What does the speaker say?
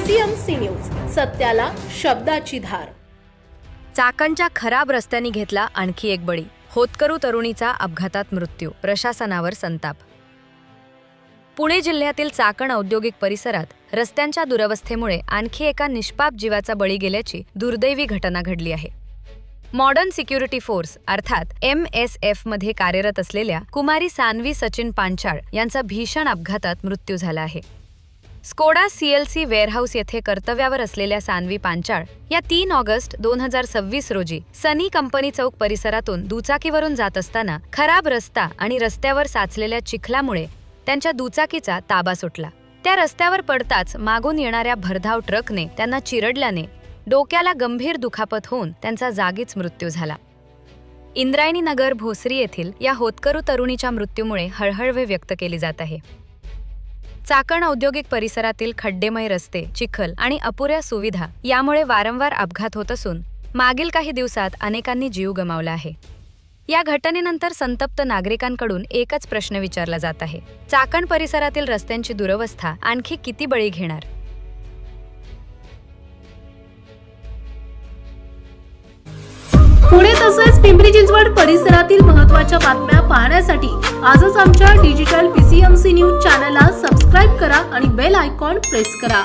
PCMC news, सत्याला शब्दाची धार। चाकणच्या खराब रस्त्यांनी घेतला आणखी एक बळी। होतकरू तरुणीचा अपघातात मृत्यू, प्रशासनावर संताप। पुणे जिल्ह्यातील चाकण औद्योगिक परिसरात रस्त्यांच्या दुरवस्थेमुळे आणखी एका निष्पाप जीवाचा बळी गेल्याची दुर्दैवी घटना घडली आहे। मॉडर्न सिक्युरिटी फोर्स अर्थात MSF मध्ये कार्यरत असलेल्या कुमारी सान्वी सचिन पांचाळ यांचा भीषण अपघातात मृत्यू झाला आहे। स्कोडा CLC वेअरहाऊस येथे कर्तव्यावर असलेल्या सान्वी पांचाळ या 3 ऑगस्ट 2026 रोजी सनी कंपनी चौक परिसरातून दुचाकीवरून जात असताना खराब रस्ता आणि रस्त्यावर साचलेल्या चिखलामुळे त्यांच्या दुचाकीचा ताबा सुटला। त्या रस्त्यावर पडताच मागून येणाऱ्या भरधाव ट्रकने त्यांना चिरडल्याने डोक्याला गंभीर दुखापत होऊन त्यांचा जागीच मृत्यू झाला। इंद्रायणी नगर भोसरी येथील या होतकरू तरुणीच्या मृत्यूमुळे हळहळ व्यक्त केली जात आहे। चाकण औद्योगिक परिसरातील खड्डेमय रस्ते, चिखल आणि अपुऱ्या सुविधा यामुळे वारंवार अपघात होत असून मागील काही दिवसात अनेकांनी जीव गमावला आहे। या घटनेनंतर संतप्त नागरिकांकडून एकच प्रश्न विचारला जात आहे, चाकण परिसरातील रस्त्यांची दुरवस्था आणखी किती बळी घेणार? पुणे तसेच पिंपरी चिंचवड परिसरातील महत्त्वाच्या बातम्या पाहण्यासाठी आजच आमच्या डिजिटल PCMC न्यूज चॅनलला सबस्क्राइब करा आणि बेल आयकॉन प्रेस करा।